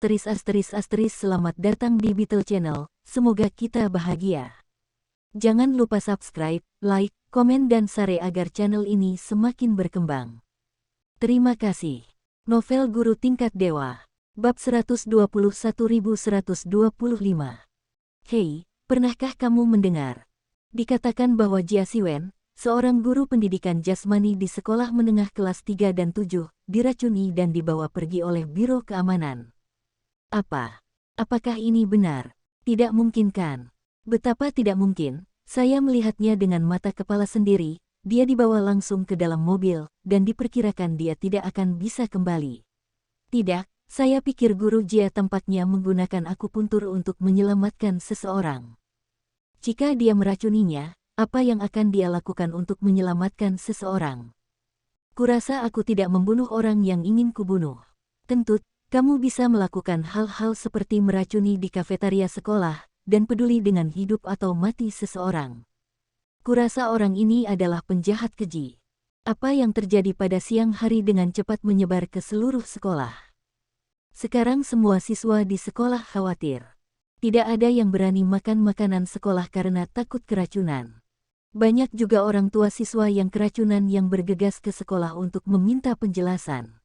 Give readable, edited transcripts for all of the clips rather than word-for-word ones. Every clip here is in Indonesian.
Selamat datang di Beetle Channel, semoga kita bahagia. Jangan lupa subscribe, like, komen dan share agar channel ini semakin berkembang. Terima kasih. Novel Guru Tingkat Dewa, Bab 121.125. Hei, pernahkah kamu mendengar? Dikatakan bahwa Jia Siwen, seorang guru pendidikan jasmani di sekolah menengah kelas 3 dan 7, diracuni dan dibawa pergi oleh Biro Keamanan. Apakah ini benar? Tidak mungkin kan? Betapa tidak mungkin, saya melihatnya dengan mata kepala sendiri, dia dibawa langsung ke dalam mobil, dan diperkirakan dia tidak akan bisa kembali. Tidak, saya pikir guru Jia tampaknya menggunakan akupuntur untuk menyelamatkan seseorang. Jika dia meracuninya, apa yang akan dia lakukan untuk menyelamatkan seseorang? Kurasa aku tidak membunuh orang yang ingin kubunuh. Tentu, kamu bisa melakukan hal-hal seperti meracuni di kafetaria sekolah, dan peduli dengan hidup atau mati seseorang. Kurasa orang ini adalah penjahat keji. Apa yang terjadi pada siang hari dengan cepat menyebar ke seluruh sekolah. Sekarang semua siswa di sekolah khawatir. Tidak ada yang berani makan makanan sekolah karena takut keracunan. Banyak juga orang tua siswa yang keracunan yang bergegas ke sekolah untuk meminta penjelasan.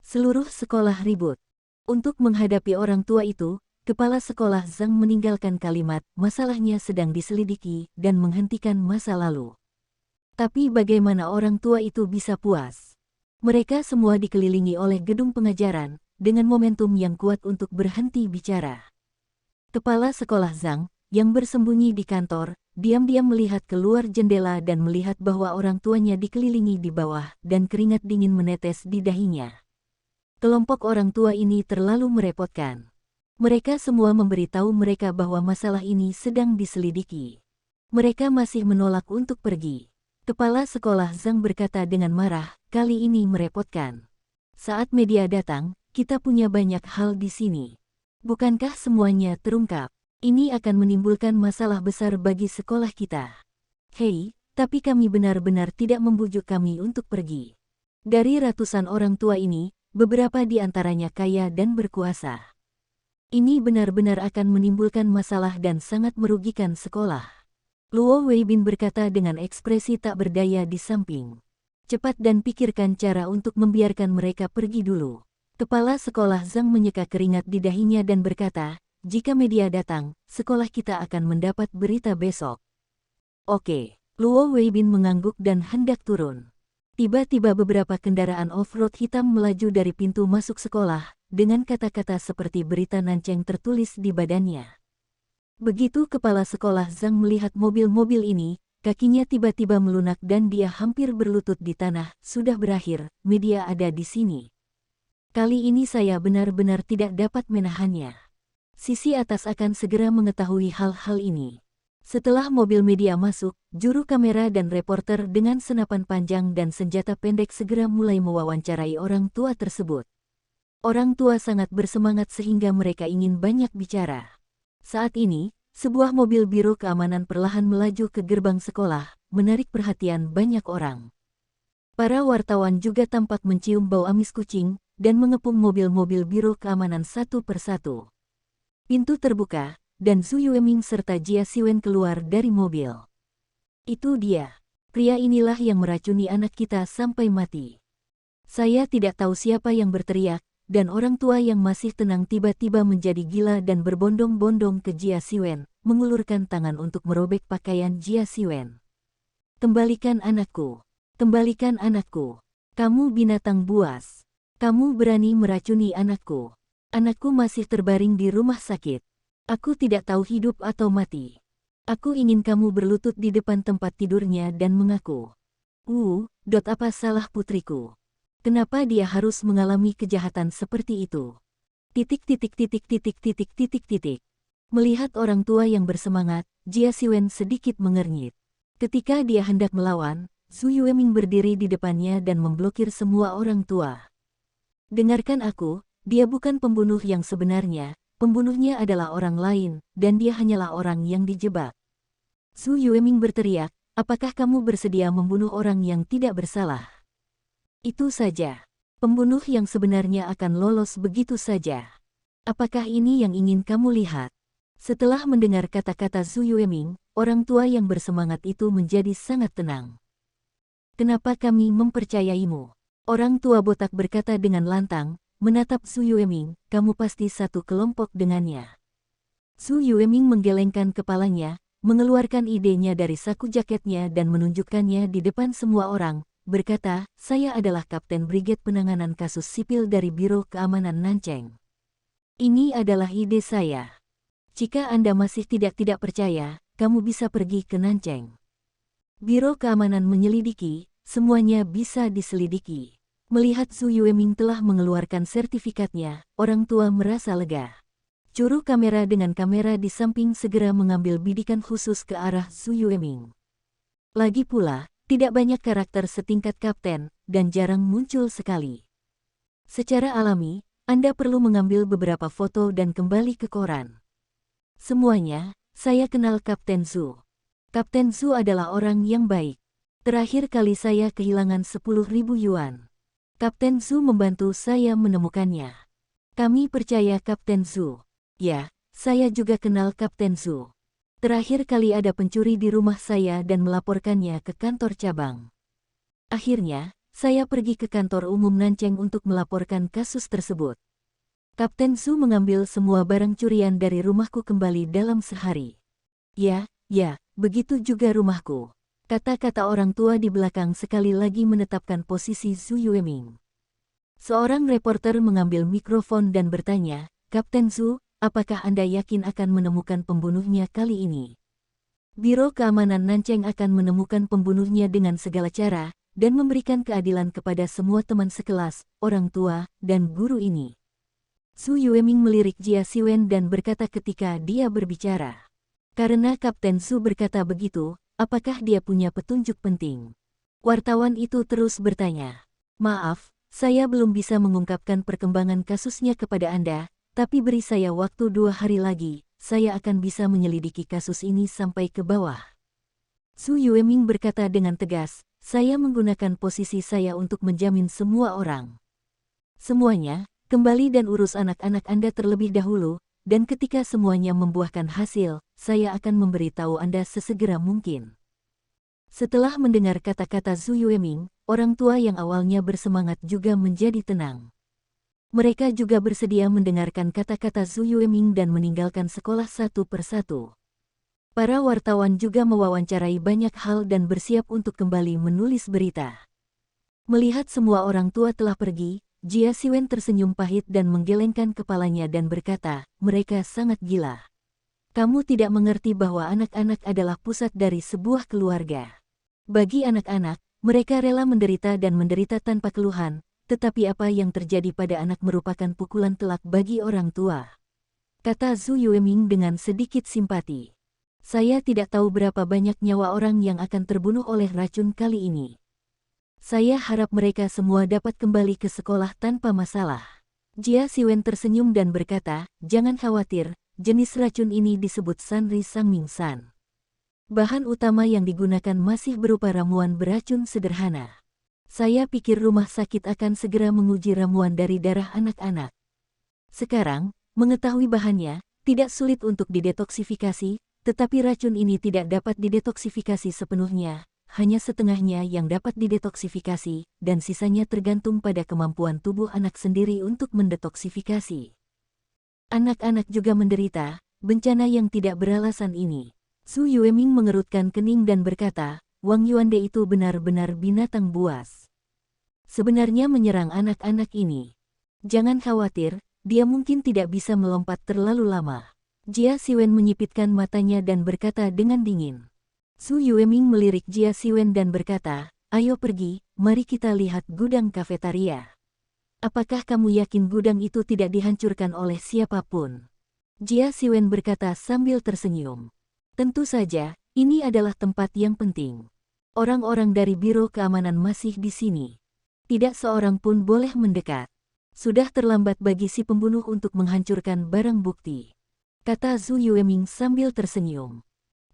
Seluruh sekolah ribut. Untuk menghadapi orang tua itu, kepala sekolah Zhang meninggalkan kalimat, masalahnya sedang diselidiki, dan menghentikan masa lalu. Tapi bagaimana orang tua itu bisa puas? Mereka semua dikelilingi oleh gedung pengajaran, dengan momentum yang kuat untuk berhenti bicara. Kepala sekolah Zhang, yang bersembunyi di kantor, diam-diam melihat keluar jendela dan melihat bahwa orang tuanya dikelilingi di bawah, dan keringat dingin menetes di dahinya. Kelompok orang tua ini terlalu merepotkan. Mereka semua memberitahu mereka bahwa masalah ini sedang diselidiki. Mereka masih menolak untuk pergi. Kepala sekolah Zhang berkata dengan marah, kali ini merepotkan. Saat media datang, kita punya banyak hal di sini. Bukankah semuanya terungkap? Ini akan menimbulkan masalah besar bagi sekolah kita. Hei, tapi kami benar-benar tidak membujuk kami untuk pergi. Dari ratusan orang tua ini, beberapa di antaranya kaya dan berkuasa. Ini benar-benar akan menimbulkan masalah dan sangat merugikan sekolah. Luo Weibin berkata dengan ekspresi tak berdaya di samping. Cepat dan pikirkan cara untuk membiarkan mereka pergi dulu. Kepala sekolah Zhang menyeka keringat di dahinya dan berkata, jika media datang, sekolah kita akan mendapat berita besok. Oke, Luo Weibin mengangguk dan hendak turun. Tiba-tiba beberapa kendaraan off-road hitam melaju dari pintu masuk sekolah, dengan kata-kata seperti berita nanceng tertulis di badannya. Begitu kepala sekolah Zhang melihat mobil-mobil ini, kakinya tiba-tiba melunak dan dia hampir berlutut di tanah. Sudah berakhir, media ada di sini. Kali ini saya benar-benar tidak dapat menahannya. Sisi atas akan segera mengetahui hal-hal ini. Setelah mobil media masuk, juru kamera dan reporter dengan senapan panjang dan senjata pendek segera mulai mewawancarai orang tua tersebut. Orang tua sangat bersemangat sehingga mereka ingin banyak bicara. Saat ini, sebuah mobil biro keamanan perlahan melaju ke gerbang sekolah, menarik perhatian banyak orang. Para wartawan juga tampak mencium bau amis kucing, dan mengepung mobil-mobil biro keamanan satu persatu. Pintu terbuka, dan Zhu Yueming serta Jia Siwen keluar dari mobil. Itu dia. Pria inilah yang meracuni anak kita sampai mati. Saya tidak tahu siapa yang berteriak, dan orang tua yang masih tenang tiba-tiba menjadi gila dan berbondong-bondong ke Jia Siwen, mengulurkan tangan untuk merobek pakaian Jia Siwen. Kembalikan anakku. Kembalikan anakku. Kamu binatang buas. Kamu berani meracuni anakku. Anakku masih terbaring di rumah sakit. Aku tidak tahu hidup atau mati. Aku ingin kamu berlutut di depan tempat tidurnya dan mengaku. Apa salah putriku? Kenapa dia harus mengalami kejahatan seperti itu? Melihat orang tua yang bersemangat, Jia Siwen sedikit mengernyit. Ketika dia hendak melawan, Zhu Yueming berdiri di depannya dan memblokir semua orang tua. Dengarkan aku, dia bukan pembunuh yang sebenarnya. Pembunuhnya adalah orang lain, dan dia hanyalah orang yang dijebak. Zhu Yueming berteriak, apakah kamu bersedia membunuh orang yang tidak bersalah? Itu saja. Pembunuh yang sebenarnya akan lolos begitu saja. Apakah ini yang ingin kamu lihat? Setelah mendengar kata-kata Zhu Yueming, orang tua yang bersemangat itu menjadi sangat tenang. Kenapa kami mempercayaimu? Orang tua botak berkata dengan lantang, menatap Zhu Yueming, kamu pasti satu kelompok dengannya. Zhu Yueming menggelengkan kepalanya, mengeluarkan idenya dari saku jaketnya dan menunjukkannya di depan semua orang, berkata, saya adalah Kapten Brigade Penanganan Kasus Sipil dari Biro Keamanan Nancheng. Ini adalah ide saya. Jika Anda masih tidak percaya, kamu bisa pergi ke Nancheng. Biro Keamanan menyelidiki, semuanya bisa diselidiki. Melihat Zhu Yueming telah mengeluarkan sertifikatnya, orang tua merasa lega. Juru kamera dengan kamera di samping segera mengambil bidikan khusus ke arah Zhu Yueming. Lagi pula, tidak banyak karakter setingkat kapten, dan jarang muncul sekali. Secara alami, Anda perlu mengambil beberapa foto dan kembali ke koran. Semuanya, saya kenal Kapten Zhu. Kapten Zhu adalah orang yang baik. Terakhir kali saya kehilangan 10.000 yuan. Kapten Zhu membantu saya menemukannya. Kami percaya Kapten Zhu. Ya, saya juga kenal Kapten Zhu. Terakhir kali ada pencuri di rumah saya dan melaporkannya ke kantor cabang. Akhirnya, saya pergi ke kantor umum Nancheng untuk melaporkan kasus tersebut. Kapten Zhu mengambil semua barang curian dari rumahku kembali dalam sehari. Ya, begitu juga rumahku. Kata-kata orang tua di belakang sekali lagi menetapkan posisi Zhu Yueming. Seorang reporter mengambil mikrofon dan bertanya, Kapten Zhu, apakah Anda yakin akan menemukan pembunuhnya kali ini? Biro Keamanan Nancheng akan menemukan pembunuhnya dengan segala cara, dan memberikan keadilan kepada semua teman sekelas, orang tua, dan guru ini. Zhu Yueming melirik Jia Siwen dan berkata ketika dia berbicara. Karena Kapten Zhu berkata begitu, apakah dia punya petunjuk penting? Wartawan itu terus bertanya. Maaf, saya belum bisa mengungkapkan perkembangan kasusnya kepada Anda, tapi beri saya waktu 2 hari lagi, saya akan bisa menyelidiki kasus ini sampai ke bawah. Zhu Yueming berkata dengan tegas, saya menggunakan posisi saya untuk menjamin semua orang. Semuanya, kembali dan urus anak-anak Anda terlebih dahulu, dan ketika semuanya membuahkan hasil, saya akan memberitahu Anda sesegera mungkin. Setelah mendengar kata-kata Zhu Yueming, orang tua yang awalnya bersemangat juga menjadi tenang. Mereka juga bersedia mendengarkan kata-kata Zhu Yueming dan meninggalkan sekolah satu persatu. Para wartawan juga mewawancarai banyak hal dan bersiap untuk kembali menulis berita. Melihat semua orang tua telah pergi, Jia Siwen tersenyum pahit dan menggelengkan kepalanya dan berkata, mereka sangat gila. Kamu tidak mengerti bahwa anak-anak adalah pusat dari sebuah keluarga. Bagi anak-anak, mereka rela menderita dan menderita tanpa keluhan. Tetapi apa yang terjadi pada anak merupakan pukulan telak bagi orang tua. Kata Zhu Yueming dengan sedikit simpati. Saya tidak tahu berapa banyak nyawa orang yang akan terbunuh oleh racun kali ini. Saya harap mereka semua dapat kembali ke sekolah tanpa masalah. Jia Siwen tersenyum dan berkata, jangan khawatir, jenis racun ini disebut Sanri Sangmingsan. Bahan utama yang digunakan masih berupa ramuan beracun sederhana. Saya pikir rumah sakit akan segera menguji ramuan dari darah anak-anak. Sekarang, mengetahui bahannya, tidak sulit untuk didetoksifikasi, tetapi racun ini tidak dapat didetoksifikasi sepenuhnya, hanya setengahnya yang dapat didetoksifikasi, dan sisanya tergantung pada kemampuan tubuh anak sendiri untuk mendetoksifikasi. Anak-anak juga menderita, bencana yang tidak beralasan ini. Zhu Yueming mengerutkan kening dan berkata, Wang Yuande itu benar-benar binatang buas. Sebenarnya menyerang anak-anak ini. Jangan khawatir, dia mungkin tidak bisa melompat terlalu lama. Jia Siwen menyipitkan matanya dan berkata dengan dingin. Zhu Yueming melirik Jia Siwen dan berkata, ayo pergi, mari kita lihat gudang kafetaria. Apakah kamu yakin gudang itu tidak dihancurkan oleh siapapun? Jia Siwen berkata sambil tersenyum. Tentu saja, ini adalah tempat yang penting. Orang-orang dari Biro Keamanan masih di sini. Tidak seorang pun boleh mendekat. Sudah terlambat bagi si pembunuh untuk menghancurkan barang bukti. Kata Zhu Yueming sambil tersenyum.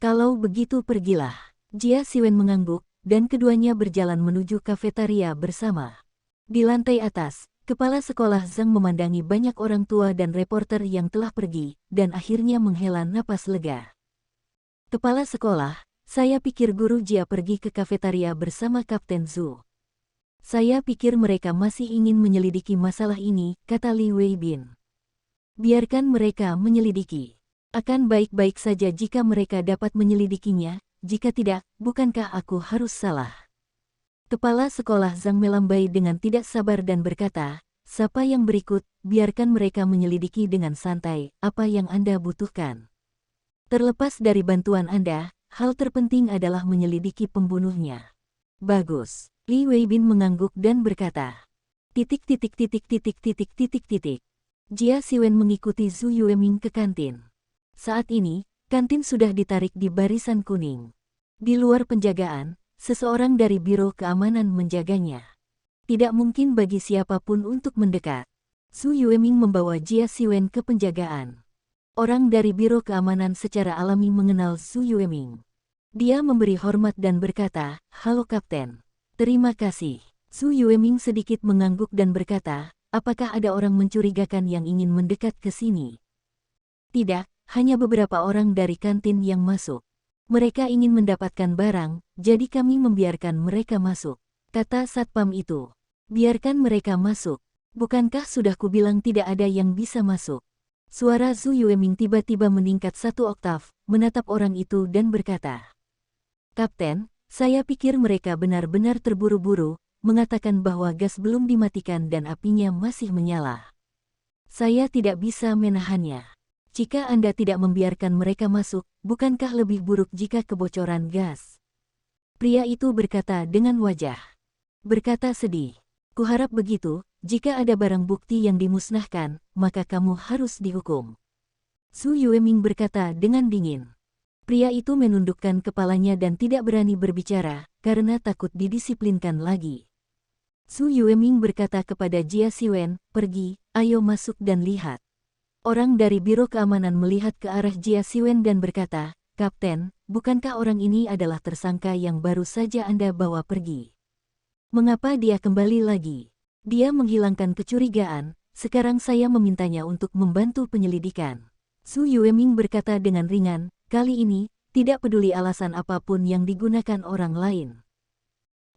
Kalau begitu pergilah. Jia Siwen mengangguk, dan keduanya berjalan menuju kafetaria bersama. Di lantai atas, Kepala sekolah Zhang memandangi banyak orang tua dan reporter yang telah pergi, dan akhirnya menghela napas lega. Kepala sekolah, saya pikir guru Jia pergi ke kafetaria bersama Kapten Zhu. Saya pikir mereka masih ingin menyelidiki masalah ini, kata Li Weibin. Biarkan mereka menyelidiki. Akan baik-baik saja jika mereka dapat menyelidikinya, jika tidak, bukankah aku harus salah? Kepala sekolah Zhang melambai dengan tidak sabar dan berkata, "Siapa yang berikut, biarkan mereka menyelidiki dengan santai, apa yang Anda butuhkan. Terlepas dari bantuan Anda, hal terpenting adalah menyelidiki pembunuhnya." Bagus. Li Weibin mengangguk dan berkata, "Titik. Jia Siwen mengikuti Zhu Yueming ke kantin. Saat ini, kantin sudah ditarik di barisan kuning. Di luar penjagaan, seseorang dari Biro Keamanan menjaganya. Tidak mungkin bagi siapapun untuk mendekat. Zhu Yueming membawa Jia Siwen ke penjagaan. Orang dari Biro Keamanan secara alami mengenal Zhu Yueming. Dia memberi hormat dan berkata, "Halo Kapten." "Terima kasih." Zhu Yueming sedikit mengangguk dan berkata, "Apakah ada orang mencurigakan yang ingin mendekat ke sini?" "Tidak, hanya beberapa orang dari kantin yang masuk. Mereka ingin mendapatkan barang, jadi kami membiarkan mereka masuk," kata satpam itu. "Biarkan mereka masuk. Bukankah sudah kubilang tidak ada yang bisa masuk?" Suara Zhu Yueming tiba-tiba meningkat 1 oktav, menatap orang itu dan berkata, "Kapten, saya pikir mereka benar-benar terburu-buru, mengatakan bahwa gas belum dimatikan dan apinya masih menyala. Saya tidak bisa menahannya. Jika Anda tidak membiarkan mereka masuk, bukankah lebih buruk jika kebocoran gas?" Pria itu berkata dengan wajah berkata sedih. "Kuharap begitu, jika ada barang bukti yang dimusnahkan, maka kamu harus dihukum." Zhu Yueming berkata dengan dingin. Pria itu menundukkan kepalanya dan tidak berani berbicara, karena takut didisiplinkan lagi. Zhu Yueming berkata kepada Jia Siwen, "Pergi, ayo masuk dan lihat." Orang dari Biro Keamanan melihat ke arah Jia Siwen dan berkata, "Kapten, bukankah orang ini adalah tersangka yang baru saja Anda bawa pergi? Mengapa dia kembali lagi? Dia menghilangkan kecurigaan, sekarang saya memintanya untuk membantu penyelidikan." Zhu Yueming berkata dengan ringan, "Kali ini, tidak peduli alasan apapun yang digunakan orang lain.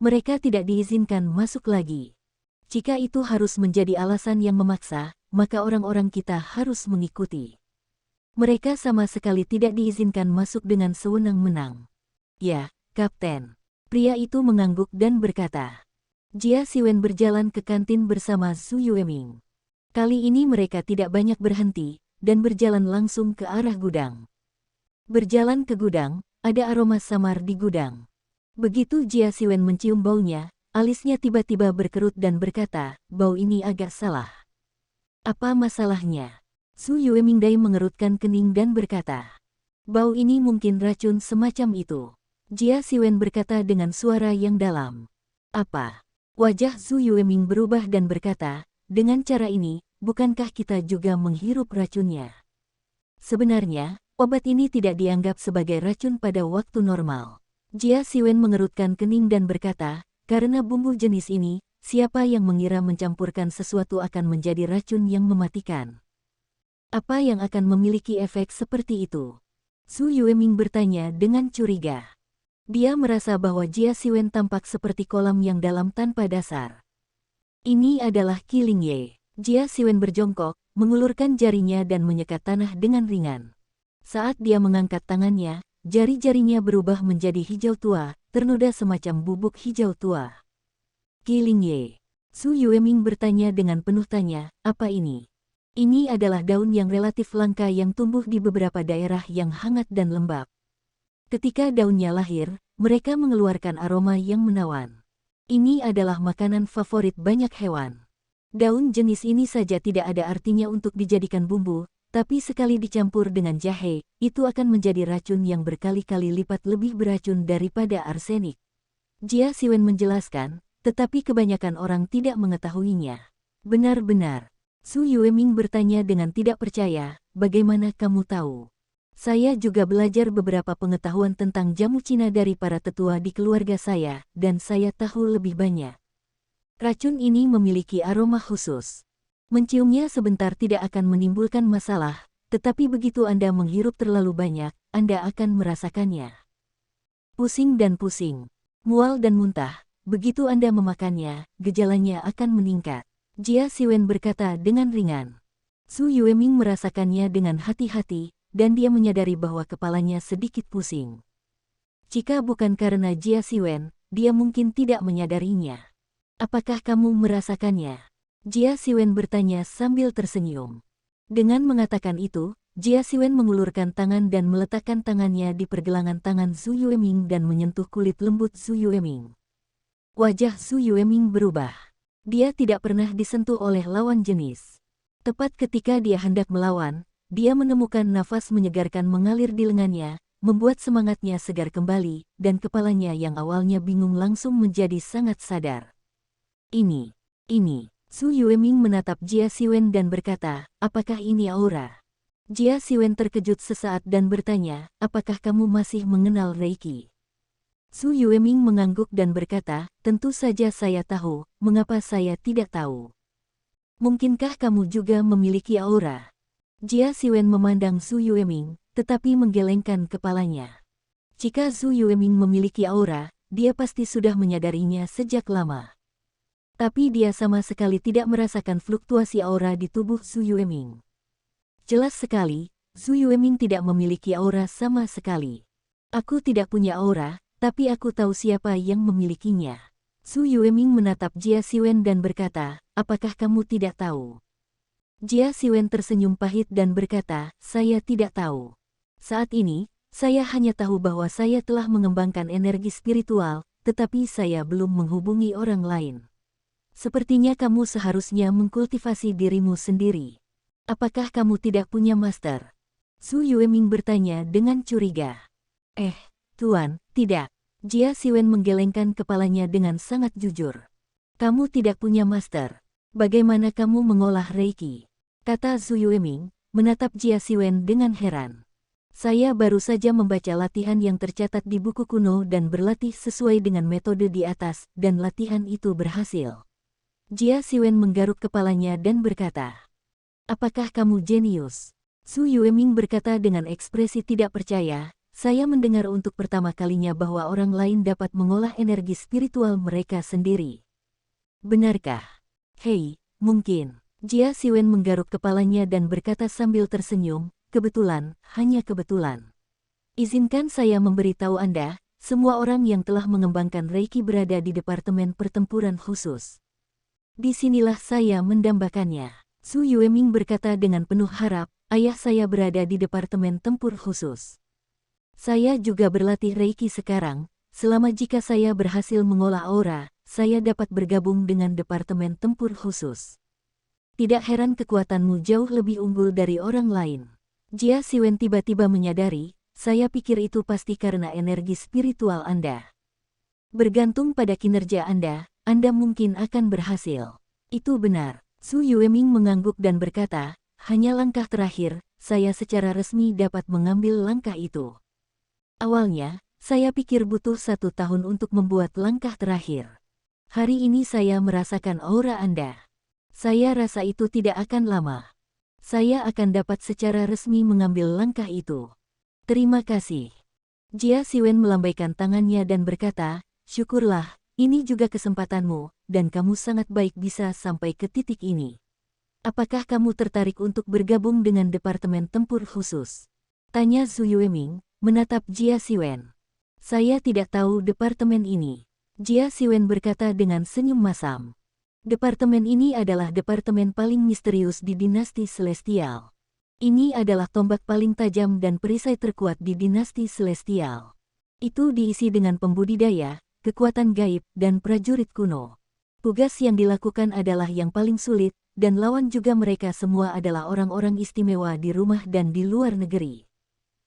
Mereka tidak diizinkan masuk lagi. Jika itu harus menjadi alasan yang memaksa, maka orang-orang kita harus mengikuti. Mereka sama sekali tidak diizinkan masuk dengan sewenang-wenang." "Ya, Kapten." Pria itu mengangguk dan berkata. Jia Siwen berjalan ke kantin bersama Zhu Yueming. Kali ini mereka tidak banyak berhenti, dan berjalan langsung ke arah gudang. Berjalan ke gudang, ada aroma samar di gudang. Begitu Jia Siwen mencium baunya, alisnya tiba-tiba berkerut dan berkata, "Bau ini agak salah. Apa masalahnya?" Zhu Yueming mengerutkan kening dan berkata, "Bau ini mungkin racun semacam itu." Jia Siwen berkata dengan suara yang dalam. "Apa?" Wajah Zhu Yueming berubah dan berkata, "Dengan cara ini, bukankah kita juga menghirup racunnya? Sebenarnya, obat ini tidak dianggap sebagai racun pada waktu normal." Jia Siwen mengerutkan kening dan berkata, "Karena bumbu jenis ini, siapa yang mengira mencampurkan sesuatu akan menjadi racun yang mematikan? Apa yang akan memiliki efek seperti itu?" Zhu Yueming bertanya dengan curiga. Dia merasa bahwa Jia Siwen tampak seperti kolam yang dalam tanpa dasar. "Ini adalah Killing Ye." Jia Siwen berjongkok, mengulurkan jarinya dan menyekat tanah dengan ringan. Saat dia mengangkat tangannya, jari-jarinya berubah menjadi hijau tua, ternoda semacam bubuk hijau tua. "Killing Ye?" Zhu Yueming bertanya dengan penuh tanya, "Apa ini?" "Ini adalah daun yang relatif langka yang tumbuh di beberapa daerah yang hangat dan lembab. Ketika daunnya lahir, mereka mengeluarkan aroma yang menawan. Ini adalah makanan favorit banyak hewan. Daun jenis ini saja tidak ada artinya untuk dijadikan bumbu, tapi sekali dicampur dengan jahe, itu akan menjadi racun yang berkali-kali lipat lebih beracun daripada arsenik." Jia Siwen menjelaskan, tetapi kebanyakan orang tidak mengetahuinya. "Benar-benar." Zhu Yueming bertanya dengan tidak percaya, "Bagaimana kamu tahu?" "Saya juga belajar beberapa pengetahuan tentang jamu Cina dari para tetua di keluarga saya, dan saya tahu lebih banyak," Racun ini memiliki aroma khusus. Menciumnya sebentar tidak akan menimbulkan masalah, tetapi begitu Anda menghirup terlalu banyak, Anda akan merasakannya. Pusing dan pusing, mual dan muntah, begitu Anda memakannya, gejalanya akan meningkat. Jia Siwen berkata dengan ringan. Su Yueming merasakannya dengan hati-hati, dan dia menyadari bahwa kepalanya sedikit pusing. Jika bukan karena Jia Siwen, dia mungkin tidak menyadarinya. Apakah kamu merasakannya? Jia Siwen bertanya sambil tersenyum. Dengan mengatakan itu, Jia Siwen mengulurkan tangan dan meletakkan tangannya di pergelangan tangan Su Yueming dan menyentuh kulit lembut Su Yueming. Wajah Su Yueming berubah. Dia tidak pernah disentuh oleh lawan jenis. Tepat ketika dia hendak melawan, dia menemukan nafas menyegarkan mengalir di lengannya, membuat semangatnya segar kembali, dan kepalanya yang awalnya bingung langsung menjadi sangat sadar. Ini. Su Yueming menatap Jia Siwen dan berkata, apakah ini aura? Jia Siwen terkejut sesaat dan bertanya, apakah kamu masih mengenal Reiki? Su Yueming mengangguk dan berkata, tentu saja saya tahu, mengapa saya tidak tahu? Mungkinkah kamu juga memiliki aura? Jia Siwen memandang Su Yueming, tetapi menggelengkan kepalanya. Jika Su Yueming memiliki aura, dia pasti sudah menyadarinya sejak lama. Tapi dia sama sekali tidak merasakan fluktuasi aura di tubuh Su Yueming. Jelas sekali, Su Yueming tidak memiliki aura sama sekali. Aku tidak punya aura, tapi aku tahu siapa yang memilikinya. Su Yueming menatap Jia Siwen dan berkata, apakah kamu tidak tahu? Jia Siwen tersenyum pahit dan berkata, saya tidak tahu. Saat ini, saya hanya tahu bahwa saya telah mengembangkan energi spiritual, tetapi saya belum menghubungi orang lain. Sepertinya kamu seharusnya mengkultivasi dirimu sendiri. Apakah kamu tidak punya master? Su Yueming bertanya dengan curiga. Tuan, tidak. Jia Siwen menggelengkan kepalanya dengan sangat jujur. Kamu tidak punya master. Bagaimana kamu mengolah Reiki? Kata Su Yueming, menatap Jia Siwen dengan heran. Saya baru saja membaca latihan yang tercatat di buku kuno dan berlatih sesuai dengan metode di atas, dan latihan itu berhasil. Jia Siwen menggaruk kepalanya dan berkata, apakah kamu jenius? Su Yueming berkata dengan ekspresi tidak percaya, saya mendengar untuk pertama kalinya bahwa orang lain dapat mengolah energi spiritual mereka sendiri. Benarkah? Hei, mungkin. Jia Siwen menggaruk kepalanya dan berkata sambil tersenyum, kebetulan, hanya kebetulan. Izinkan saya memberitahu Anda, semua orang yang telah mengembangkan Reiki berada di Departemen Pertempuran Khusus. Disinilah saya mendambakannya. Su Yueming berkata dengan penuh harap, ayah saya berada di Departemen Tempur Khusus. Saya juga berlatih Reiki sekarang, selama jika saya berhasil mengolah aura, saya dapat bergabung dengan Departemen Tempur Khusus. Tidak heran kekuatanmu jauh lebih unggul dari orang lain. Jia Siwen tiba-tiba menyadari, saya pikir itu pasti karena energi spiritual Anda. Bergantung pada kinerja Anda mungkin akan berhasil. Itu benar. Su Yueming mengangguk dan berkata, hanya langkah terakhir, saya secara resmi dapat mengambil langkah itu. Awalnya, saya pikir butuh 1 tahun untuk membuat langkah terakhir. Hari ini saya merasakan aura Anda. Saya rasa itu tidak akan lama. Saya akan dapat secara resmi mengambil langkah itu. Terima kasih. Jia Siwen melambaikan tangannya dan berkata, syukurlah, ini juga kesempatanmu, dan kamu sangat baik bisa sampai ke titik ini. Apakah kamu tertarik untuk bergabung dengan Departemen Tempur Khusus? Tanya Su Yueming, menatap Jia Siwen. Saya tidak tahu departemen ini. Jia Siwen berkata dengan senyum masam. Departemen ini adalah departemen paling misterius di dinasti Celestial. Ini adalah tombak paling tajam dan perisai terkuat di dinasti Celestial. Itu diisi dengan pembudidaya, kekuatan gaib, dan prajurit kuno. Tugas yang dilakukan adalah yang paling sulit, dan lawan juga mereka semua adalah orang-orang istimewa di rumah dan di luar negeri.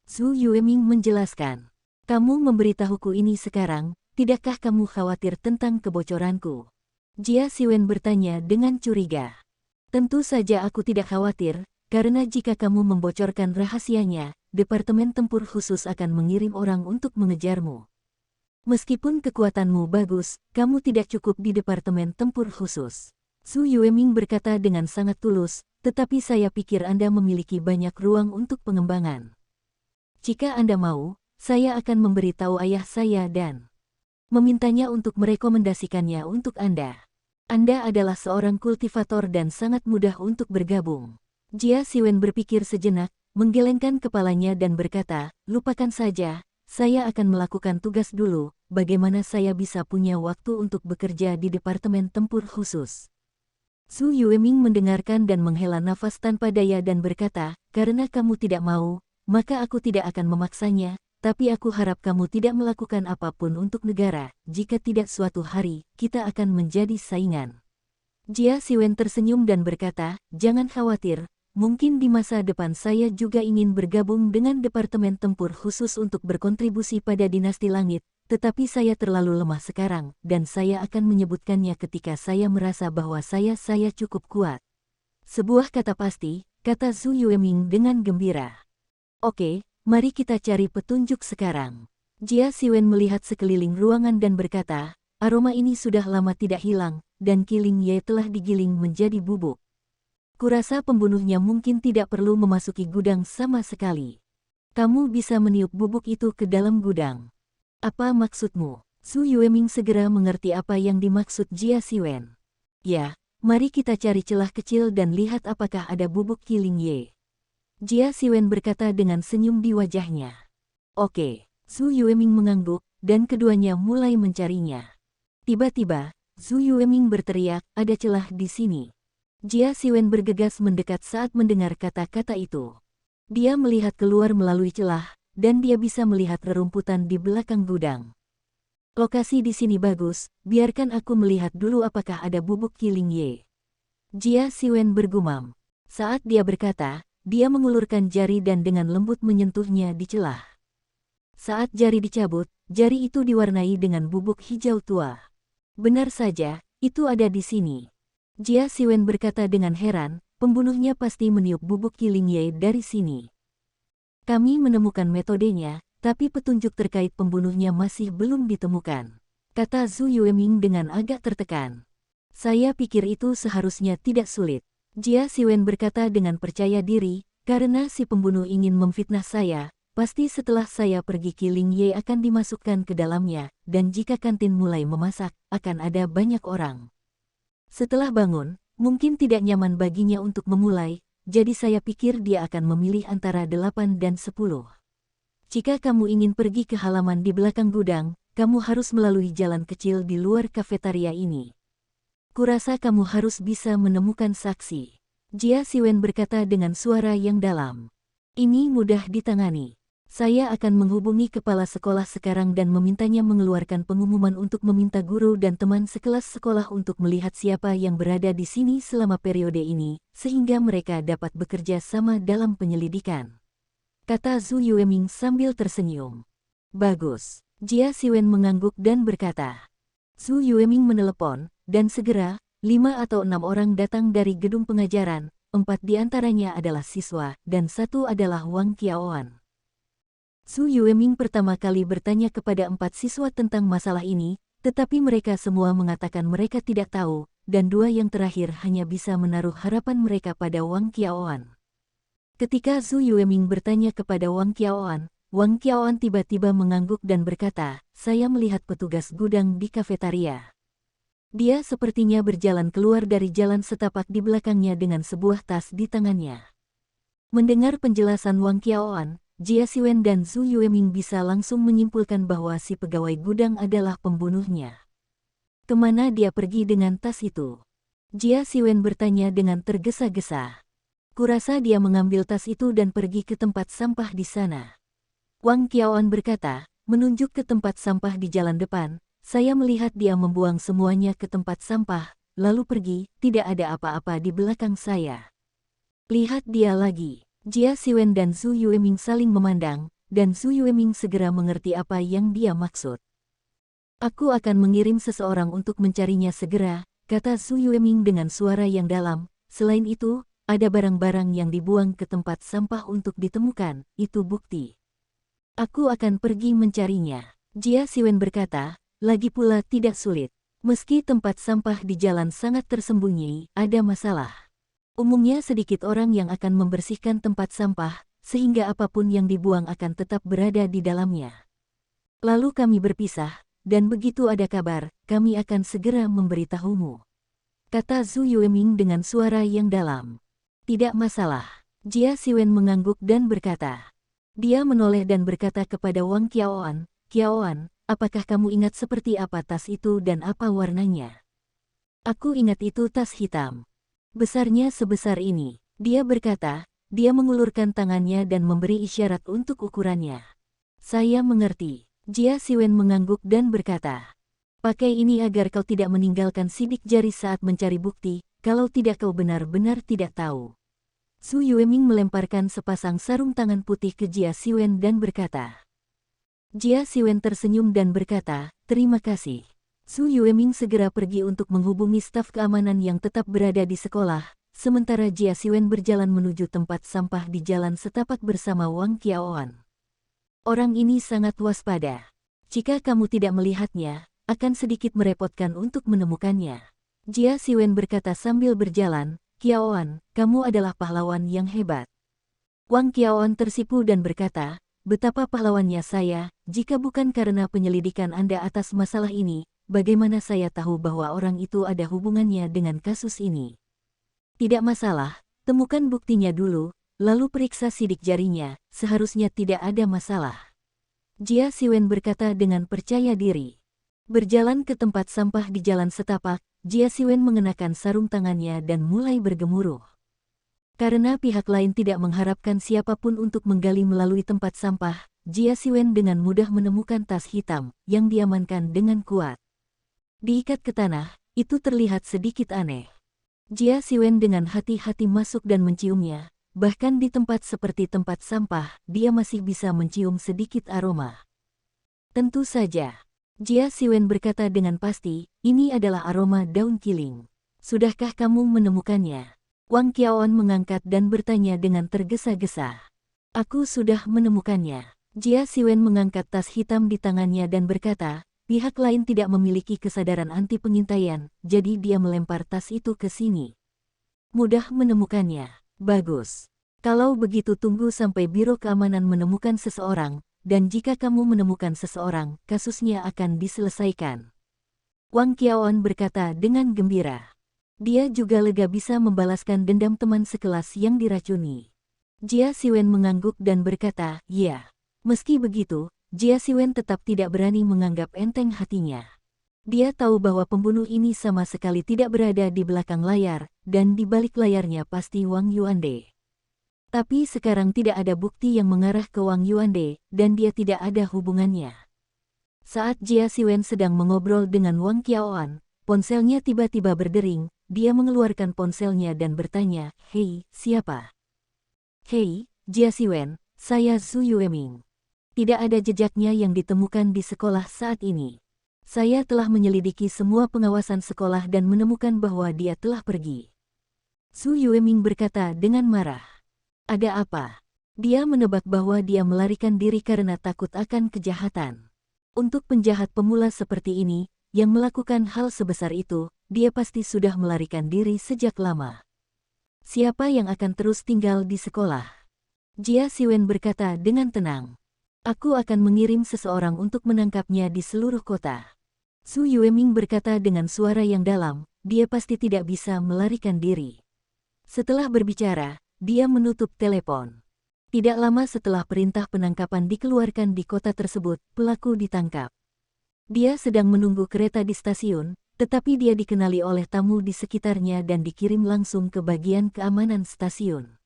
Su Yueming menjelaskan, kamu memberitahuku ini sekarang, tidakkah kamu khawatir tentang kebocoranku? Jia Siwen bertanya dengan curiga. Tentu saja aku tidak khawatir, karena jika kamu membocorkan rahasianya, Departemen Tempur Khusus akan mengirim orang untuk mengejarmu. Meskipun kekuatanmu bagus, kamu tidak cukup di Departemen Tempur Khusus. Su Yueming berkata dengan sangat tulus, tetapi saya pikir Anda memiliki banyak ruang untuk pengembangan. Jika Anda mau, saya akan memberitahu ayah saya dan memintanya untuk merekomendasikannya untuk Anda. Anda adalah seorang kultivator dan sangat mudah untuk bergabung. Jia Siwen berpikir sejenak, menggelengkan kepalanya dan berkata, lupakan saja, saya akan melakukan tugas dulu, bagaimana saya bisa punya waktu untuk bekerja di Departemen Tempur Khusus. Su Yueming mendengarkan dan menghela nafas tanpa daya dan berkata, karena kamu tidak mau, maka aku tidak akan memaksanya, tapi aku harap kamu tidak melakukan apapun untuk negara, jika tidak suatu hari, kita akan menjadi saingan. Jia Siwen tersenyum dan berkata, jangan khawatir, mungkin di masa depan saya juga ingin bergabung dengan Departemen Tempur Khusus untuk berkontribusi pada Dinasti Langit, tetapi saya terlalu lemah sekarang, dan saya akan menyebutkannya ketika saya merasa bahwa saya cukup kuat. Sebuah kata pasti, kata Su Yueming dengan gembira. Oke, mari kita cari petunjuk sekarang. Jia Siwen melihat sekeliling ruangan dan berkata, aroma ini sudah lama tidak hilang, dan Kiling Ye telah digiling menjadi bubuk. Kurasa pembunuhnya mungkin tidak perlu memasuki gudang sama sekali. Kamu bisa meniup bubuk itu ke dalam gudang. Apa maksudmu? Su Yueming segera mengerti apa yang dimaksud Jia Siwen. Ya, mari kita cari celah kecil dan lihat apakah ada bubuk Kiling Ye. Jia Siwen berkata dengan senyum di wajahnya. Oke, Su Yueming mengangguk, dan keduanya mulai mencarinya. Tiba-tiba, Su Yueming berteriak, ada celah di sini. Jia Siwen bergegas mendekat saat mendengar kata-kata itu. Dia melihat keluar melalui celah, dan dia bisa melihat rerumputan di belakang gudang. Lokasi di sini bagus, biarkan aku melihat dulu apakah ada bubuk Kiling Ye. Jia Siwen bergumam. Saat dia berkata, dia mengulurkan jari dan dengan lembut menyentuhnya di celah. Saat jari dicabut, jari itu diwarnai dengan bubuk hijau tua. Benar saja, itu ada di sini. Jia Siwen berkata dengan heran, pembunuhnya pasti meniup bubuk Kiling Ye dari sini. Kami menemukan metodenya, tapi petunjuk terkait pembunuhnya masih belum ditemukan, kata Su Yueming dengan agak tertekan. Saya pikir itu seharusnya tidak sulit. Jia Siwen berkata dengan percaya diri, karena si pembunuh ingin memfitnah saya, pasti setelah saya pergi Kiling Ye akan dimasukkan ke dalamnya, dan jika kantin mulai memasak, akan ada banyak orang. Setelah bangun, mungkin tidak nyaman baginya untuk memulai, jadi saya pikir dia akan memilih antara 8 dan 10. Jika kamu ingin pergi ke halaman di belakang gudang, kamu harus melalui jalan kecil di luar kafetaria ini. Kurasa kamu harus bisa menemukan saksi. Jia Siwen berkata dengan suara yang dalam. Ini mudah ditangani. Saya akan menghubungi kepala sekolah sekarang dan memintanya mengeluarkan pengumuman untuk meminta guru dan teman sekelas sekolah untuk melihat siapa yang berada di sini selama periode ini, sehingga mereka dapat bekerja sama dalam penyelidikan. Kata Su Yueming sambil tersenyum. Bagus. Jia Siwen mengangguk dan berkata. Su Yueming menelepon, dan segera, 5 atau 6 orang datang dari gedung pengajaran, 4 diantaranya adalah siswa, dan 1 adalah Wang Qiaoan. Su Yueming pertama kali bertanya kepada 4 siswa tentang masalah ini, tetapi mereka semua mengatakan mereka tidak tahu, dan 2 yang terakhir hanya bisa menaruh harapan mereka pada Wang Qiaoan. Ketika Su Yueming bertanya kepada Wang Qiaoan tiba-tiba mengangguk dan berkata, saya melihat petugas gudang di kafetaria. Dia sepertinya berjalan keluar dari jalan setapak di belakangnya dengan sebuah tas di tangannya. Mendengar penjelasan Wang Qiaoan, Jia Siwen dan Su Yueming bisa langsung menyimpulkan bahwa si pegawai gudang adalah pembunuhnya. Kemana dia pergi dengan tas itu? Jia Siwen bertanya dengan tergesa-gesa. Kurasa dia mengambil tas itu dan pergi ke tempat sampah di sana. Wang Qiaoan berkata, menunjuk ke tempat sampah di jalan depan, saya melihat dia membuang semuanya ke tempat sampah, lalu pergi, tidak ada apa-apa di belakang saya. Lihat dia lagi. Jia Siwen dan Su Yueming saling memandang, dan Su Yueming segera mengerti apa yang dia maksud. Aku akan mengirim seseorang untuk mencarinya segera, kata Su Yueming dengan suara yang dalam. Selain itu, ada barang-barang yang dibuang ke tempat sampah untuk ditemukan, itu bukti. Aku akan pergi mencarinya. Jia Siwen berkata, lagi pula tidak sulit. Meski tempat sampah di jalan sangat tersembunyi, ada masalah. Umumnya sedikit orang yang akan membersihkan tempat sampah, sehingga apapun yang dibuang akan tetap berada di dalamnya. Lalu kami berpisah, dan begitu ada kabar, kami akan segera memberitahumu. Kata Zhu Yueming dengan suara yang dalam. Tidak masalah. Jia Siwen mengangguk dan berkata. Dia menoleh dan berkata kepada Wang Qiaoan, Qiaoan, apakah kamu ingat seperti apa tas itu dan apa warnanya? Aku ingat itu tas hitam. Besarnya sebesar ini. Dia berkata, dia mengulurkan tangannya dan memberi isyarat untuk ukurannya. Saya mengerti. Jia Siwen mengangguk dan berkata, pakai ini agar kau tidak meninggalkan sidik jari saat mencari bukti, kalau tidak kau benar-benar tidak tahu. Zhu Yueming melemparkan sepasang sarung tangan putih ke Jia Siwen dan berkata. Jia Siwen tersenyum dan berkata, terima kasih. Zhu Yueming segera pergi untuk menghubungi staf keamanan yang tetap berada di sekolah, sementara Jia Siwen berjalan menuju tempat sampah di jalan setapak bersama Wang Qiaoan. Orang ini sangat waspada. Jika kamu tidak melihatnya, akan sedikit merepotkan untuk menemukannya. Jia Siwen berkata sambil berjalan, Qiaoan, kamu adalah pahlawan yang hebat. Wang Qiaoan tersipu dan berkata, betapa pahlawannya saya, jika bukan karena penyelidikan Anda atas masalah ini, bagaimana saya tahu bahwa orang itu ada hubungannya dengan kasus ini? Tidak masalah, temukan buktinya dulu, lalu periksa sidik jarinya, seharusnya tidak ada masalah. Jia Siwen berkata dengan percaya diri. Berjalan ke tempat sampah di jalan setapak, Jia Siwen mengenakan sarung tangannya dan mulai bergemuruh. Karena pihak lain tidak mengharapkan siapapun untuk menggali melalui tempat sampah, Jia Siwen dengan mudah menemukan tas hitam yang diamankan dengan kuat. Diikat ke tanah, itu terlihat sedikit aneh. Jia Siwen dengan hati-hati masuk dan menciumnya, bahkan di tempat seperti tempat sampah, dia masih bisa mencium sedikit aroma. Tentu saja. Jia Siwen berkata dengan pasti, ini adalah aroma daun kiling. Sudahkah kamu menemukannya? Wang Qiaoan mengangkat dan bertanya dengan tergesa-gesa. Aku sudah menemukannya. Jia Siwen mengangkat tas hitam di tangannya dan berkata, pihak lain tidak memiliki kesadaran anti pengintaian, jadi dia melempar tas itu ke sini. Mudah menemukannya. Bagus. Kalau begitu tunggu sampai Biro Keamanan menemukan seseorang, dan jika kamu menemukan seseorang, kasusnya akan diselesaikan. Wang Qiaoan berkata dengan gembira. Dia juga lega bisa membalaskan dendam teman sekelas yang diracuni. Jia Siwen mengangguk dan berkata, ya. Meski begitu, Jia Siwen tetap tidak berani menganggap enteng hatinya. Dia tahu bahwa pembunuh ini sama sekali tidak berada di belakang layar, dan di balik layarnya pasti Wang Yuande. Tapi sekarang tidak ada bukti yang mengarah ke Wang Yuande, dan dia tidak ada hubungannya. Saat Jia Siwen sedang mengobrol dengan Wang Qiaoan, ponselnya tiba-tiba berdering. Dia mengeluarkan ponselnya dan bertanya, hei, siapa? Hei, Jia Siwen, saya Zhu Yueming. Tidak ada jejaknya yang ditemukan di sekolah saat ini. Saya telah menyelidiki semua pengawasan sekolah dan menemukan bahwa dia telah pergi. Zhu Yueming berkata dengan marah. Ada apa? Dia menebak bahwa dia melarikan diri karena takut akan kejahatan. Untuk penjahat pemula seperti ini, yang melakukan hal sebesar itu, dia pasti sudah melarikan diri sejak lama. Siapa yang akan terus tinggal di sekolah? Jia Siwen berkata dengan tenang. Aku akan mengirim seseorang untuk menangkapnya di seluruh kota. Zhu Yueming berkata dengan suara yang dalam, dia pasti tidak bisa melarikan diri. Setelah berbicara, dia menutup telepon. Tidak lama setelah perintah penangkapan dikeluarkan di kota tersebut, pelaku ditangkap. Dia sedang menunggu kereta di stasiun, tetapi dia dikenali oleh tamu di sekitarnya dan dikirim langsung ke bagian keamanan stasiun.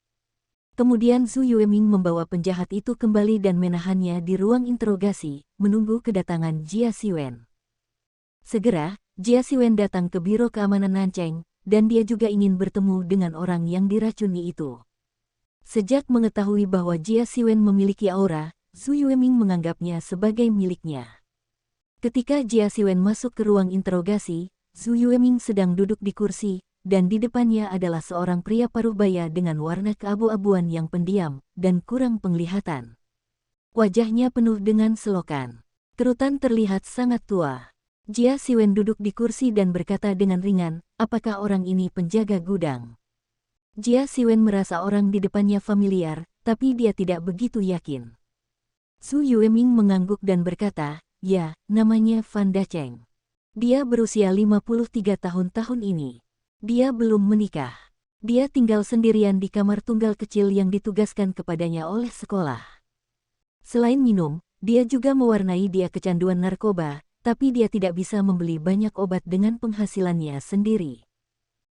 Kemudian Zhu Yueming membawa penjahat itu kembali dan menahannya di ruang interogasi, menunggu kedatangan Jia Siwen. Segera, Jia Siwen datang ke Biro Keamanan Nancheng, dan dia juga ingin bertemu dengan orang yang diracuni itu. Sejak mengetahui bahwa Jia Siwen memiliki aura, Zhu Yueming menganggapnya sebagai miliknya. Ketika Jia Siwen masuk ke ruang interogasi, Zhu Yueming sedang duduk di kursi, dan di depannya adalah seorang pria paruh baya dengan warna keabu-abuan yang pendiam dan kurang penglihatan. Wajahnya penuh dengan selokan. Kerutan terlihat sangat tua. Jia Siwen duduk di kursi dan berkata dengan ringan, apakah orang ini penjaga gudang? Jia Siwen merasa orang di depannya familiar, tapi dia tidak begitu yakin. Su Yueming mengangguk dan berkata, ya, namanya Fan Dacheng. Dia berusia 53 tahun ini. Dia belum menikah. Dia tinggal sendirian di kamar tunggal kecil yang ditugaskan kepadanya oleh sekolah. Selain minum, dia juga mewarnai dia kecanduan narkoba, tapi dia tidak bisa membeli banyak obat dengan penghasilannya sendiri.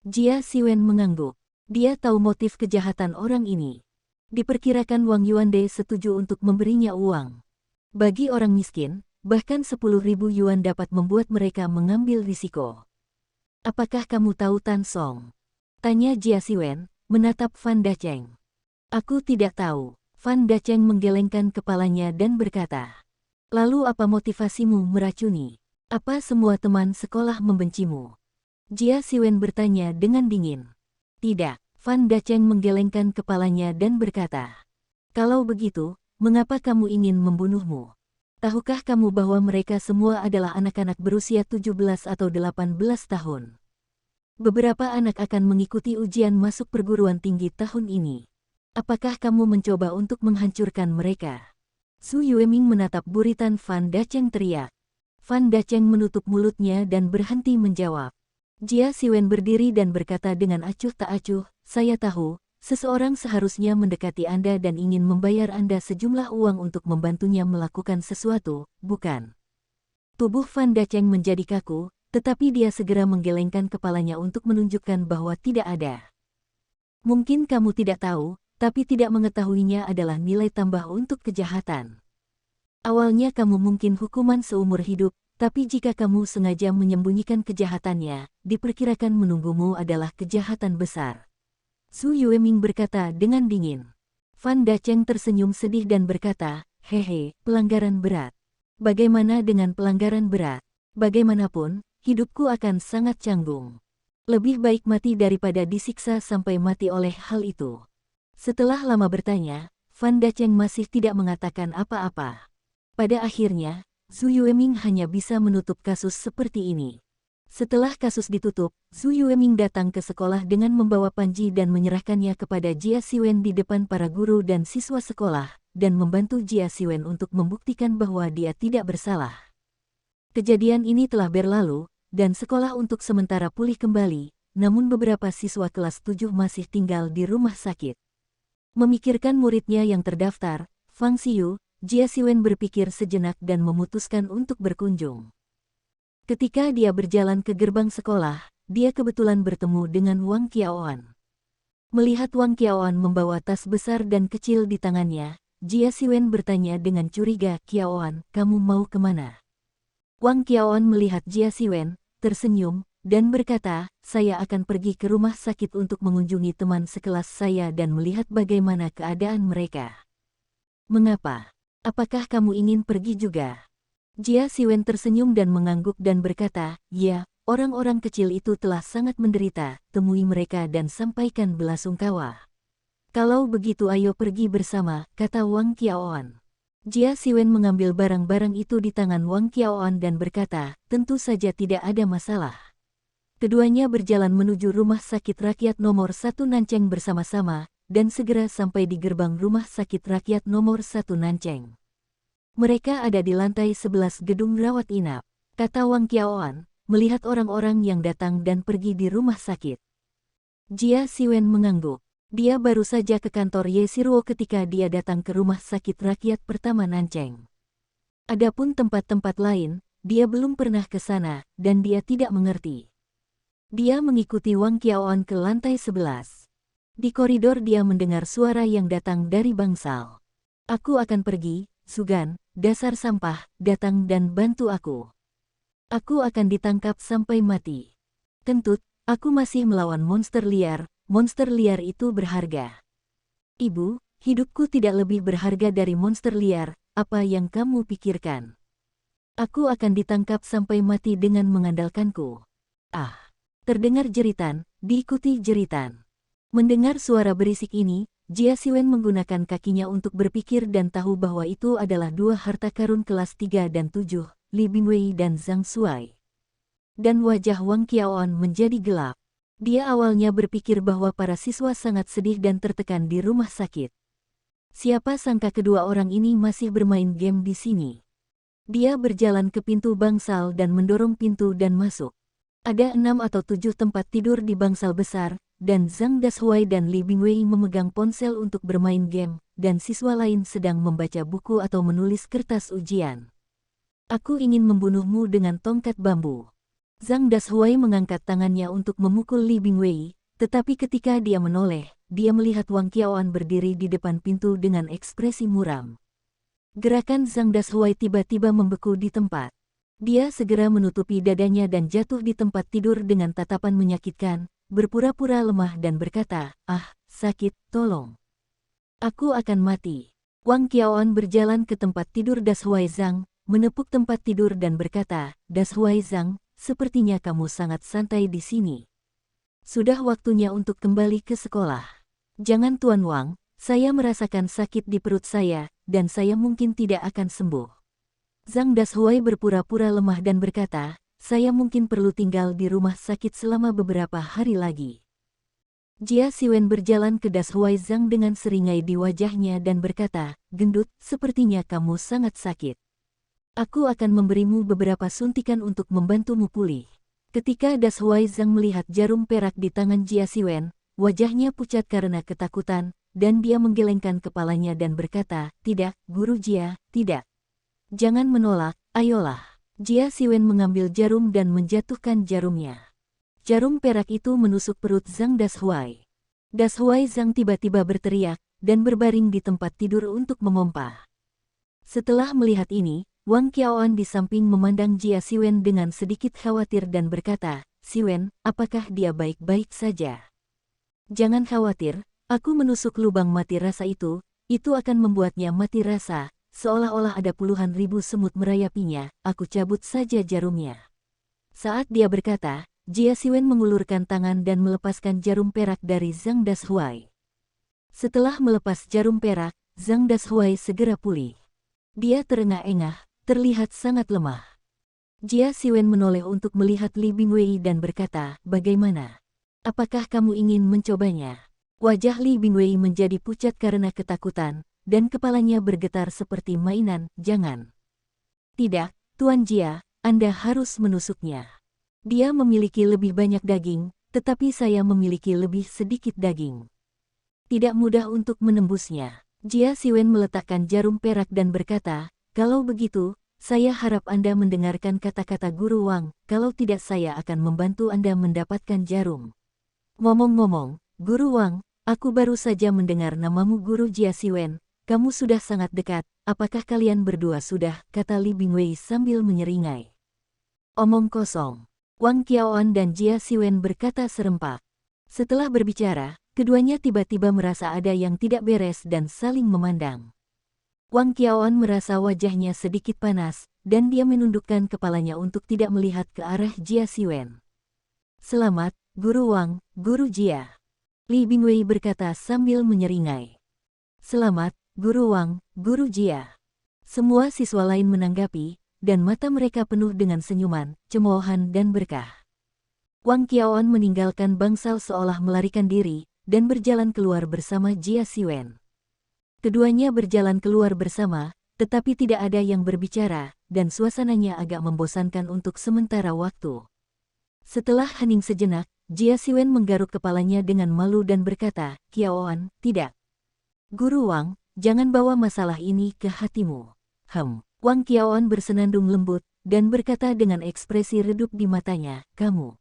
Jia Siwen mengangguk. Dia tahu motif kejahatan orang ini. Diperkirakan Wang Yuande setuju untuk memberinya uang. Bagi orang miskin, bahkan 10.000 yuan dapat membuat mereka mengambil risiko. Apakah kamu tahu Tan Song? Tanya Jia Siwen, menatap Fan Dacheng. Aku tidak tahu. Fan Dacheng menggelengkan kepalanya dan berkata, lalu apa motivasimu meracuni? Apa semua teman sekolah membencimu? Jia Siwen bertanya dengan dingin. Tidak, Fan Dacheng menggelengkan kepalanya dan berkata, kalau begitu, mengapa kamu ingin membunuhmu? Tahukah kamu bahwa mereka semua adalah anak-anak berusia 17 atau 18 tahun? Beberapa anak akan mengikuti ujian masuk perguruan tinggi tahun ini. Apakah kamu mencoba untuk menghancurkan mereka? Su Yueming menatap buritan Fan Dacheng teriak. Fan Dacheng menutup mulutnya dan berhenti menjawab. Jia Siwen berdiri dan berkata dengan acuh tak acuh, saya tahu, seseorang seharusnya mendekati Anda dan ingin membayar Anda sejumlah uang untuk membantunya melakukan sesuatu, bukan? Tubuh Fan Dacheng menjadi kaku, tetapi dia segera menggelengkan kepalanya untuk menunjukkan bahwa tidak ada. Mungkin kamu tidak tahu, tapi tidak mengetahuinya adalah nilai tambah untuk kejahatan. Awalnya kamu mungkin hukuman seumur hidup, tapi jika kamu sengaja menyembunyikan kejahatannya, diperkirakan menunggumu adalah kejahatan besar. Su Yueming berkata dengan dingin. Fan Dacheng tersenyum sedih dan berkata, hehe, pelanggaran berat. Bagaimana dengan pelanggaran berat? Bagaimanapun, hidupku akan sangat canggung. Lebih baik mati daripada disiksa sampai mati oleh hal itu. Setelah lama bertanya, Fan Dacheng masih tidak mengatakan apa-apa. Pada akhirnya, Su Yueming hanya bisa menutup kasus seperti ini. Setelah kasus ditutup, Su Yueming datang ke sekolah dengan membawa panji dan menyerahkannya kepada Jia Siwen di depan para guru dan siswa sekolah, dan membantu Jia Siwen untuk membuktikan bahwa dia tidak bersalah. Kejadian ini telah berlalu, dan sekolah untuk sementara pulih kembali, namun beberapa siswa kelas 7 masih tinggal di rumah sakit. Memikirkan muridnya yang terdaftar, Fang Xiu, Jia Siwen berpikir sejenak dan memutuskan untuk berkunjung. Ketika dia berjalan ke gerbang sekolah, dia kebetulan bertemu dengan Wang Qiaoan. Melihat Wang Qiaoan membawa tas besar dan kecil di tangannya, Jia Siwen bertanya dengan curiga, Qiaoan, kamu mau kemana? Wang Qiaoan melihat Jia Siwen, tersenyum, dan berkata, saya akan pergi ke rumah sakit untuk mengunjungi teman sekelas saya dan melihat bagaimana keadaan mereka. Mengapa? Apakah kamu ingin pergi juga? Jia Siwen tersenyum dan mengangguk dan berkata, ya, orang-orang kecil itu telah sangat menderita, temui mereka dan sampaikan belasungkawa. Kalau begitu ayo pergi bersama, kata Wang Qiaoan. Jia Siwen mengambil barang-barang itu di tangan Wang Qiaoan dan berkata, tentu saja tidak ada masalah. Keduanya berjalan menuju rumah sakit rakyat nomor 1 Nancheng bersama-sama, dan segera sampai di gerbang rumah sakit rakyat nomor 1 Nancheng. Mereka ada di lantai 11 gedung rawat inap, kata Wang Qiaoan, melihat orang-orang yang datang dan pergi di rumah sakit. Jia Siwen mengangguk. Dia baru saja ke kantor Ye Siruo ketika dia datang ke rumah sakit rakyat pertama Nancheng. Adapun tempat-tempat lain, dia belum pernah ke sana, dan dia tidak mengerti. Dia mengikuti Wang Qiaoan ke lantai 11. Di koridor dia mendengar suara yang datang dari bangsal. Aku akan pergi, Sugan, dasar sampah, datang dan bantu aku. Aku akan ditangkap sampai mati. Kentut, aku masih melawan monster liar itu berharga. Ibu, hidupku tidak lebih berharga dari monster liar, apa yang kamu pikirkan? Aku akan ditangkap sampai mati dengan mengandalkanku. Ah! Terdengar jeritan, diikuti jeritan. Mendengar suara berisik ini, Jia Siwen menggunakan kakinya untuk berpikir dan tahu bahwa itu adalah dua harta karun kelas 3 dan 7, Li Bingwei dan Zhang Shuai. Dan wajah Wang Qiaoan menjadi gelap. Dia awalnya berpikir bahwa para siswa sangat sedih dan tertekan di rumah sakit. Siapa sangka kedua orang ini masih bermain game di sini. Dia berjalan ke pintu bangsal dan mendorong pintu dan masuk. Ada 6 atau 7 tempat tidur di bangsal besar, dan Zhang Dashuai dan Li Bingwei memegang ponsel untuk bermain game, dan siswa lain sedang membaca buku atau menulis kertas ujian. Aku ingin membunuhmu dengan tongkat bambu. Zhang Dashuai mengangkat tangannya untuk memukul Li Bingwei, tetapi ketika dia menoleh, dia melihat Wang Qiaoan berdiri di depan pintu dengan ekspresi muram. Gerakan Zhang Dashuai tiba-tiba membeku di tempat. Dia segera menutupi dadanya dan jatuh di tempat tidur dengan tatapan menyakitkan, berpura-pura lemah dan berkata, "Ah, sakit, tolong. Aku akan mati." Wang Qiaoan berjalan ke tempat tidur Dashuai Zhang, menepuk tempat tidur dan berkata, "Dashuai Zhang, sepertinya kamu sangat santai di sini. Sudah waktunya untuk kembali ke sekolah." "Jangan Tuan Wang, saya merasakan sakit di perut saya, dan saya mungkin tidak akan sembuh." Zhang Dashuai berpura-pura lemah dan berkata, "Saya mungkin perlu tinggal di rumah sakit selama beberapa hari lagi." Jia Siwen berjalan ke Dashuai Zhang dengan seringai di wajahnya dan berkata, "Gendut, sepertinya kamu sangat sakit. Aku akan memberimu beberapa suntikan untuk membantumu pulih." Ketika Dashuai Zhang melihat jarum perak di tangan Jia Siwen, wajahnya pucat karena ketakutan, dan dia menggelengkan kepalanya dan berkata, "Tidak, Guru Jia, tidak. Jangan menolak, ayolah." Jia Siwen mengambil jarum dan menjatuhkan jarumnya. Jarum perak itu menusuk perut Zhang Dashuai. Dashuai Zhang tiba-tiba berteriak, dan berbaring di tempat tidur untuk memompa. Setelah melihat ini, Wang Qiaoan di samping memandang Jia Siwen dengan sedikit khawatir dan berkata, "Siwen, apakah dia baik-baik saja?" "Jangan khawatir, aku menusuk lubang mati rasa itu akan membuatnya mati rasa, seolah-olah ada puluhan ribu semut merayapinya, aku cabut saja jarumnya." Saat dia berkata, Jia Siwen mengulurkan tangan dan melepaskan jarum perak dari Zhang Dashuai. Setelah melepas jarum perak, Zhang Dashuai segera pulih. Dia terengah-engah, terlihat sangat lemah. Jia Siwen menoleh untuk melihat Li Bingwei dan berkata, "Bagaimana? Apakah kamu ingin mencobanya?" Wajah Li Bingwei menjadi pucat karena ketakutan, dan kepalanya bergetar seperti mainan. "Jangan." "Tidak, Tuan Jia, Anda harus menusuknya. Dia memiliki lebih banyak daging, tetapi saya memiliki lebih sedikit daging. Tidak mudah untuk menembusnya." Jia Siwen meletakkan jarum perak dan berkata, "Kalau begitu, saya harap Anda mendengarkan kata-kata Guru Wang, kalau tidak saya akan membantu Anda mendapatkan jarum." "Ngomong-ngomong, Guru Wang, aku baru saja mendengar namamu Guru Jia Siwen, kamu sudah sangat dekat, apakah kalian berdua sudah?" kata Li Bingwei sambil menyeringai. "Omong kosong." Wang Qiaoan dan Jia Siwen berkata serempak. Setelah berbicara, keduanya tiba-tiba merasa ada yang tidak beres dan saling memandang. Wang Qiaoan merasa wajahnya sedikit panas, dan dia menundukkan kepalanya untuk tidak melihat ke arah Jia Siwen. "Selamat, Guru Wang, Guru Jia." Li Bingwei berkata sambil menyeringai. "Selamat, Guru Wang, Guru Jia." Semua siswa lain menanggapi, dan mata mereka penuh dengan senyuman, cemoohan dan berkah. Wang Qiaoan meninggalkan bangsal seolah melarikan diri, dan berjalan keluar bersama Jia Siwen. Keduanya berjalan keluar bersama, tetapi tidak ada yang berbicara, dan suasananya agak membosankan untuk sementara waktu. Setelah hening sejenak, Jia Siwen menggaruk kepalanya dengan malu dan berkata, "Qiaoan, tidak. Guru Wang, jangan bawa masalah ini ke hatimu." Wang Qiaoan bersenandung lembut, dan berkata dengan ekspresi redup di matanya, "Kamu."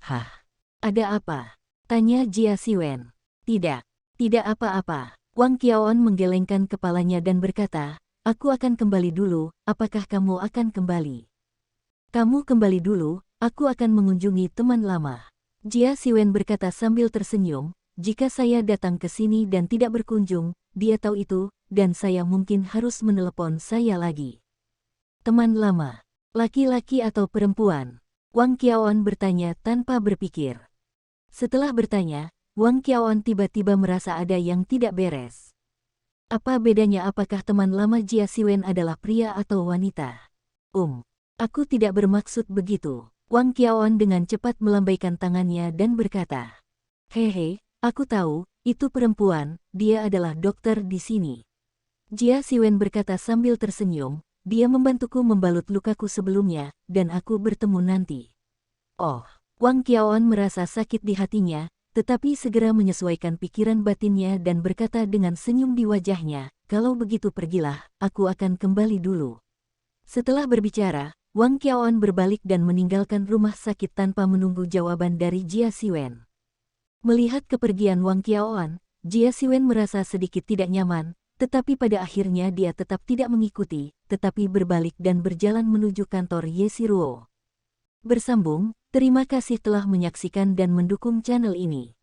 "Hah? Ada apa?" tanya Jia Siwen. "Tidak. Tidak apa-apa." Wang Qiaoan menggelengkan kepalanya dan berkata, "Aku akan kembali dulu, apakah kamu akan kembali?" "Kamu kembali dulu, aku akan mengunjungi teman lama." Jia Siwen berkata sambil tersenyum, "Jika saya datang ke sini dan tidak berkunjung, dia tahu itu, dan saya mungkin harus menelepon saya lagi." "Teman lama? Laki-laki atau perempuan?" Wang Qiaoan bertanya tanpa berpikir. Setelah bertanya, Wang Qiaoan tiba-tiba merasa ada yang tidak beres. Apa bedanya, apakah teman lama Jia Siwen adalah pria atau wanita? Aku tidak bermaksud begitu. Wang Qiaoan dengan cepat melambaikan tangannya dan berkata, "Hehe, aku tahu, itu perempuan, dia adalah dokter di sini." Jia Siwen berkata sambil tersenyum, "Dia membantuku membalut lukaku sebelumnya, dan aku bertemu nanti." Oh, Wang Qiaoan merasa sakit di hatinya, tetapi segera menyesuaikan pikiran batinnya dan berkata dengan senyum di wajahnya, "Kalau begitu pergilah, aku akan kembali dulu." Setelah berbicara, Wang Qiaoan berbalik dan meninggalkan rumah sakit tanpa menunggu jawaban dari Jia Siwen. Melihat kepergian Wang Qiaoan, Jia Siwen merasa sedikit tidak nyaman, tetapi pada akhirnya dia tetap tidak mengikuti, tetapi berbalik dan berjalan menuju kantor Ye Shiruo. Bersambung, terima kasih telah menyaksikan dan mendukung channel ini.